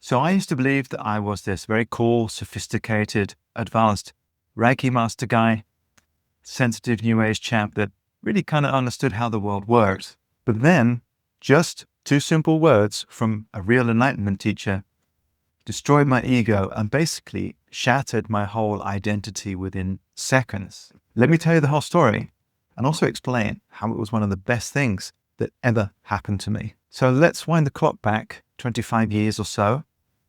So I used to believe that I was this very cool, sophisticated, advanced Reiki master guy, sensitive New Age chap that really kind of understood how the world worked. But then just two simple words from a real Enlightenment teacher destroyed my ego and basically shattered my whole identity within seconds. Let me tell you the whole story and also explain how it was one of the best things that ever happened to me. So let's wind the clock back 25 years or so.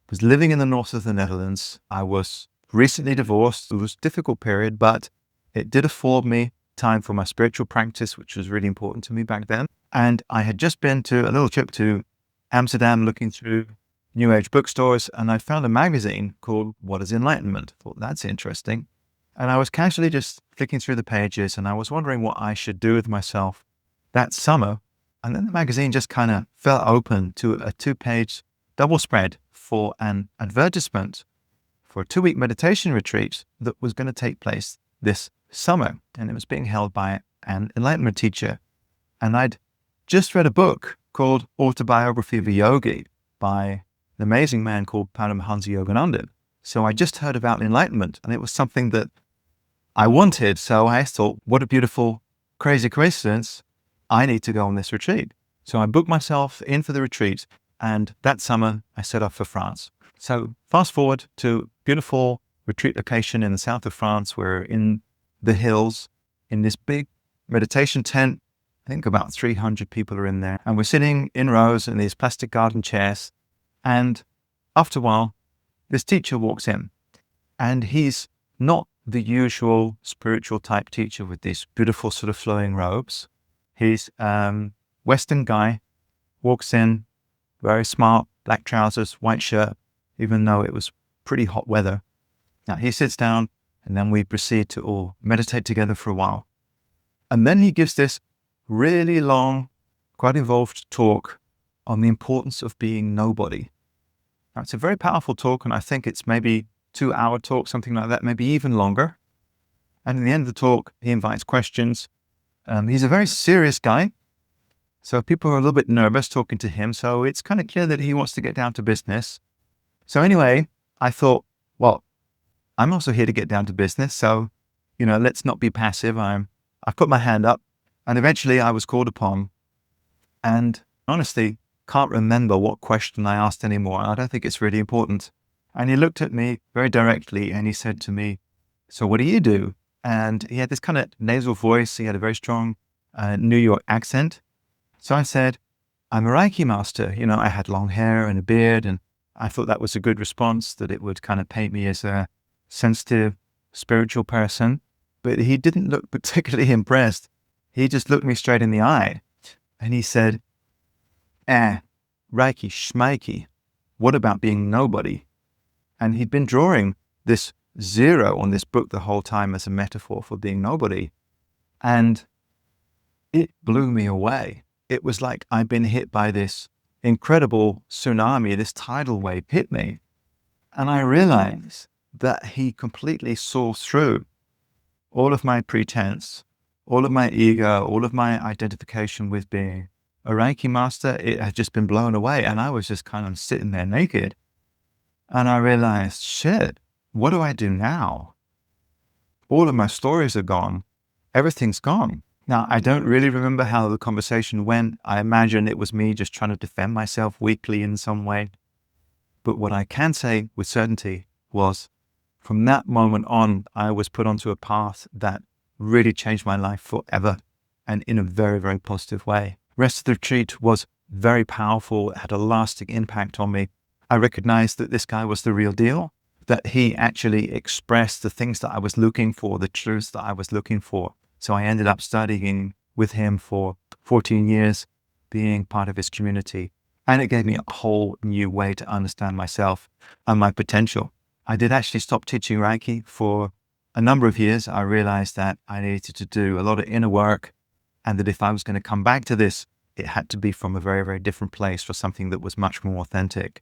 I was living in the north of the Netherlands. I was recently divorced. It was a difficult period, but it did afford me time for my spiritual practice, which was really important to me back then. And I had just been to a little trip to Amsterdam looking through New Age bookstores, and I found a magazine called What is Enlightenment? I thought, that's interesting. And I was casually just flicking through the pages, and I was wondering what I should do with myself that summer. And then the magazine just kind of fell open to a 2-page double spread for an advertisement for a 2-week meditation retreat that was going to take place this summer. And it was being held by an Enlightenment teacher. And I'd just read a book called Autobiography of a Yogi by an amazing man called Paramahansa Yogananda. So I just heard about Enlightenment, and it was something that I wanted. So I thought, what a beautiful, crazy coincidence. I need to go on this retreat. So I booked myself in for the retreat, and that summer I set off for France. So fast forward to beautiful retreat location in the south of France. We're in the hills in this big meditation tent. I think about 300 people are in there, and we're sitting in rows in these plastic garden chairs. And after a while, this teacher walks in, and he's not the usual spiritual type teacher with these beautiful sort of flowing robes. He's Western guy, walks in, very smart, black trousers, white shirt, even though it was pretty hot weather. Now he sits down, and then we proceed to all meditate together for a while. And then he gives this really long, quite involved talk on the importance of being nobody. Now, it's a very powerful talk, and I think it's maybe 2-hour talk, something like that, maybe even longer. And at the end of the talk, he invites questions. He's a very serious guy, so people are a little bit nervous talking to him. So it's kind of clear that he wants to get down to business. So anyway, I thought, well, I'm also here to get down to business. So, let's not be passive. I put my hand up, and eventually I was called upon, and honestly, can't remember what question I asked anymore. I don't think it's really important. And he looked at me very directly, and he said to me, so what do you do? And he had this kind of nasal voice. He had a very strong New York accent. So I said, I'm a Reiki master. I had long hair and a beard, and I thought that was a good response, that it would kind of paint me as a sensitive, spiritual person. But he didn't look particularly impressed. He just looked me straight in the eye, and he said, Reiki schmeiki, what about being nobody? And he'd been drawing this 0 on this book the whole time as a metaphor for being nobody. And it blew me away. It was like I'd been hit by this incredible tsunami, this tidal wave hit me. And I realized that he completely saw through all of my pretense, all of my ego, all of my identification with being a Reiki master. It had just been blown away, and I was just kind of sitting there naked. And I realized, shit, what do I do now? All of my stories are gone. Everything's gone. Now, I don't really remember how the conversation went. I imagine it was me just trying to defend myself weakly in some way. But what I can say with certainty was, from that moment on, I was put onto a path that really changed my life forever, and in a very, very positive way. The rest of the retreat was very powerful. It had a lasting impact on me. I recognized that this guy was the real deal, that he actually expressed the things that I was looking for, the truths that I was looking for. So I ended up studying with him for 14 years, being part of his community. And it gave me a whole new way to understand myself and my potential. I did actually stop teaching Reiki for a number of years. I realized that I needed to do a lot of inner work, and that if I was going to come back to this, it had to be from a very, very different place, for something that was much more authentic.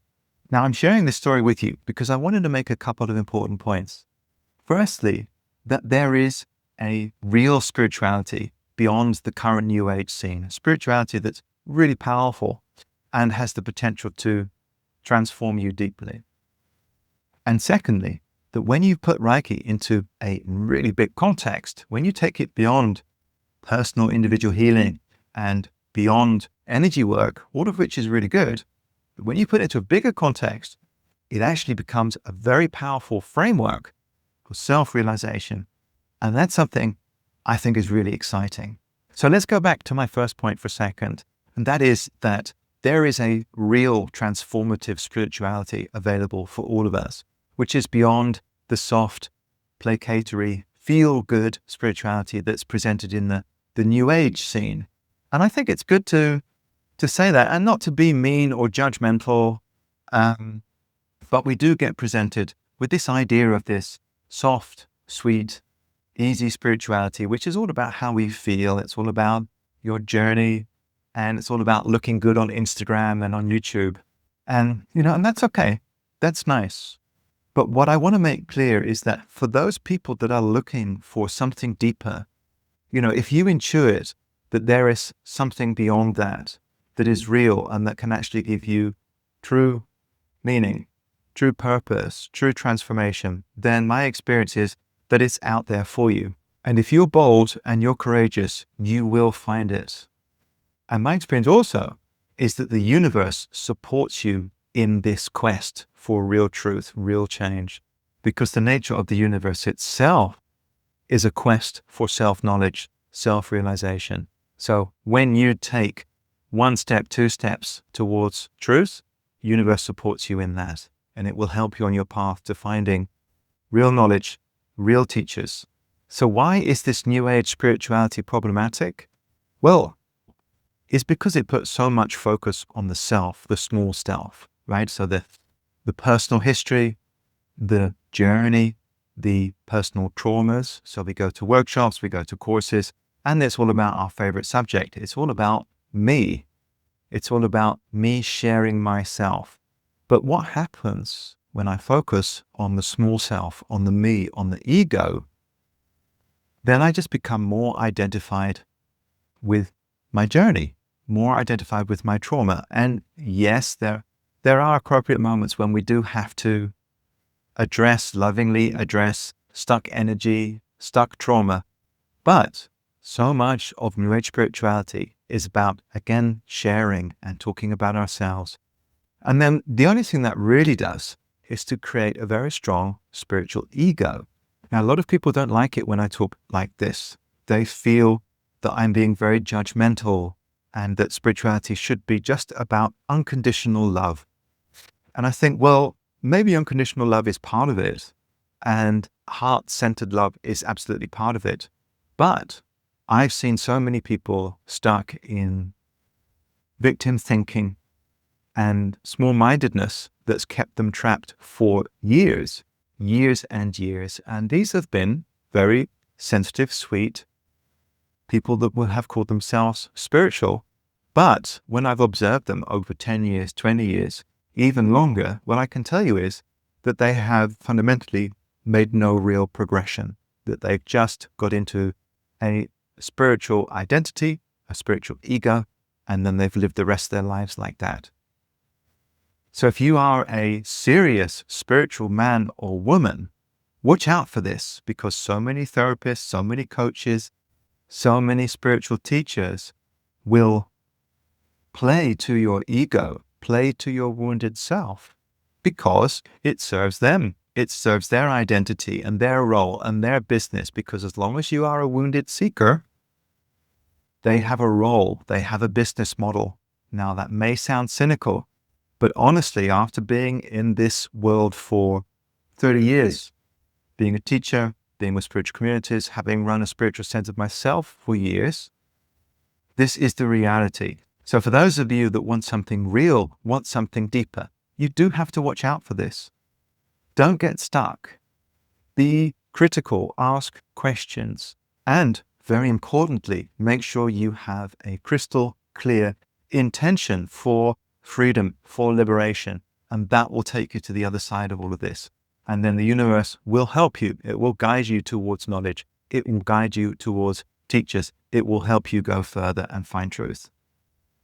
Now, I'm sharing this story with you because I wanted to make a couple of important points. Firstly, that there is a real spirituality beyond the current New Age scene, a spirituality that's really powerful and has the potential to transform you deeply. And secondly, that when you put Reiki into a really big context, when you take it beyond personal individual healing and beyond energy work, all of which is really good, but when you put it into a bigger context, it actually becomes a very powerful framework for self-realization. And that's something I think is really exciting. So let's go back to my first point for a second. And that is that there is a real transformative spirituality available for all of us, which is beyond the soft, placatory, feel-good spirituality that's presented in the New Age scene. And I think it's good to say that, and not to be mean or judgmental, but we do get presented with this idea of this soft, sweet, easy spirituality, which is all about how we feel. It's all about your journey, and it's all about looking good on Instagram and on YouTube. And, and that's okay. That's nice. But what I want to make clear is that for those people that are looking for something deeper, if you intuit that there is something beyond that is real and that can actually give you true meaning, true purpose, true transformation, then my experience is that it's out there for you. And if you're bold and you're courageous, you will find it. And my experience also is that the universe supports you in this quest for real truth, real change, because the nature of the universe itself is a quest for self-knowledge, self-realization. So when you take 1 step, 2 steps towards truth, the universe supports you in that, and it will help you on your path to finding real knowledge, real teachers. So why is this New Age spirituality problematic? Well, it's because it puts so much focus on the self, the small self, right? So the personal history, the journey, the personal traumas. So we go to workshops, we go to courses, and it's all about our favorite subject. It's all about me. It's all about me sharing myself. But what happens when I focus on the small self, on the me, on the ego? Then I just become more identified with my journey, more identified with my trauma. And yes, there are appropriate moments when we do have to lovingly address stuck energy, stuck trauma. But so much of New Age spirituality is about, again, sharing and talking about ourselves. And then the only thing that really does is to create a very strong spiritual ego. Now, a lot of people don't like it when I talk like this. They feel that I'm being very judgmental and that spirituality should be just about unconditional love. And I think, well, maybe unconditional love is part of it, and heart-centered love is absolutely part of it. But I've seen so many people stuck in victim thinking and small-mindedness that's kept them trapped for years and years. And these have been very sensitive, sweet people that will have called themselves spiritual. But when I've observed them over 10 years, 20 years, even longer, what I can tell you is that they have fundamentally made no real progression, that they've just got into a spiritual identity, a spiritual ego, and then they've lived the rest of their lives like that. So if you are a serious spiritual man or woman, watch out for this, because so many therapists, so many coaches, so many spiritual teachers will play to your ego, play to your wounded self, because it serves them. It serves their identity and their role and their business, because as long as you are a wounded seeker, they have a role, they have a business model. Now, that may sound cynical, but honestly, after being in this world for 30 years, being a teacher, being with spiritual communities, having run a spiritual center myself for years, this is the reality. So for those of you that want something real, want something deeper, you do have to watch out for this. Don't get stuck. Be critical, ask questions, and very importantly, make sure you have a crystal clear intention for freedom, for liberation, and that will take you to the other side of all of this. And then the universe will help you. It will guide you towards knowledge. It will guide you towards teachers. It will help you go further and find truth.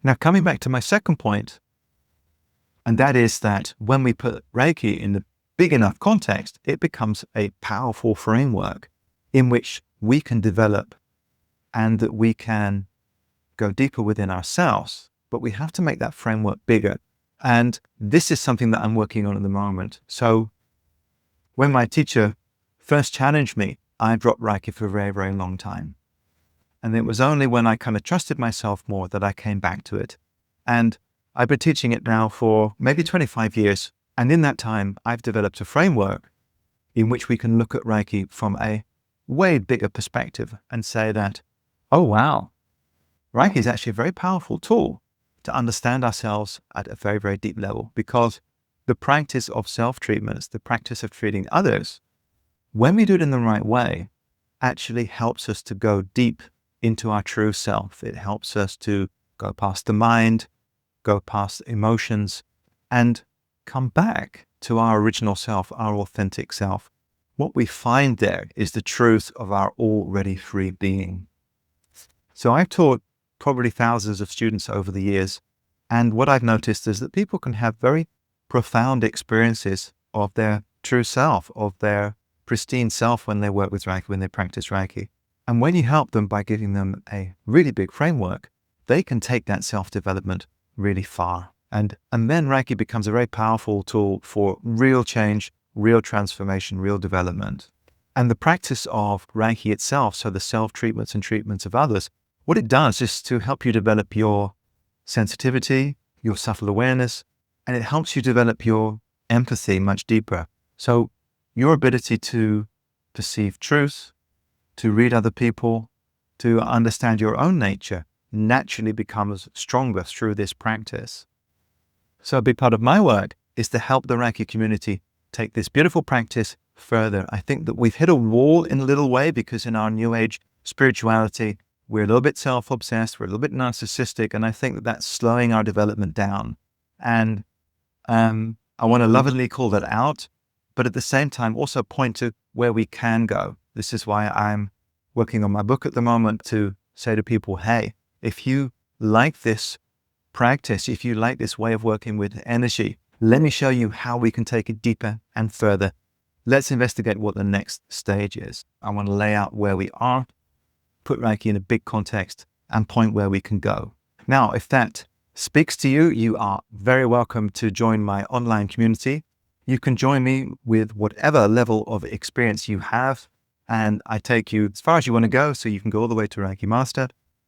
Now, coming back to my second point, And that is that when we put Reiki in the big enough context, it becomes a powerful framework in which we can develop and that we can go deeper within ourselves. But we have to make that framework bigger. And this is something that I'm working on at the moment. So when my teacher first challenged me, I dropped Reiki for a very, very long time. And it was only when I kind of trusted myself more that I came back to it. And I've been teaching it now for maybe 25 years. And in that time, I've developed a framework in which we can look at Reiki from a way bigger perspective and say that, oh, wow, Reiki is actually a very powerful tool to understand ourselves at a very, very deep level, because the practice of self-treatments, the practice of treating others, when we do it in the right way, actually helps us to go deep into our true self. It helps us to go past the mind, go past emotions, and come back to our original self, our authentic self. What we find there is the truth of our already free being. So I've taught probably thousands of students over the years, and what I've noticed is that people can have very profound experiences of their true self, of their pristine self when they work with Reiki, when they practice Reiki. And when you help them by giving them a really big framework, they can take that self-development really far. And then Reiki becomes a very powerful tool for real change, real transformation, real development. And the practice of Reiki itself, so the self-treatments and treatments of others, what it does is to help you develop your sensitivity, your subtle awareness, and it helps you develop your empathy much deeper. So your ability to perceive truth, to read other people, to understand your own nature naturally becomes stronger through this practice. So a big part of my work is to help the Reiki community take this beautiful practice further. I think that we've hit a wall in a little way because in our New Age spirituality, we're a little bit self-obsessed, we're a little bit narcissistic, and I think that that's slowing our development down. And I want to lovingly call that out, but at the same time also point to where we can go. This is why I'm working on my book at the moment to say to people, hey, if you like this practice, if you like this way of working with energy, let me show you how we can take it deeper and further. Let's investigate what the next stage is. I want to lay out where we are, put Reiki in a big context, and point where we can go. Now, if that speaks to you, you are very welcome to join my online community. You can join me with whatever level of experience you have, and I take you as far as you want to go, so you can go all the way to Reiki Master,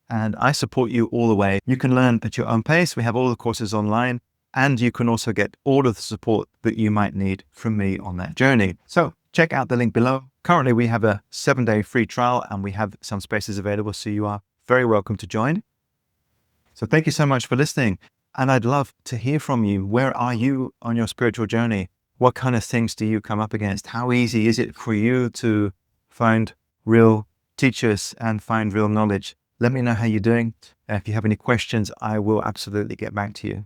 and I support you all the way. You can learn at your own pace. We have all the courses online, and you can also get all of the support that you might need from me on that journey. So check out the link below. Currently, we have a 7-day free trial, and we have some spaces available, so you are very welcome to join. So thank you so much for listening, and I'd love to hear from you. Where are you on your spiritual journey? What kind of things do you come up against? How easy is it for you to find real teachers and find real knowledge? Let me know how you're doing. If you have any questions, I will absolutely get back to you.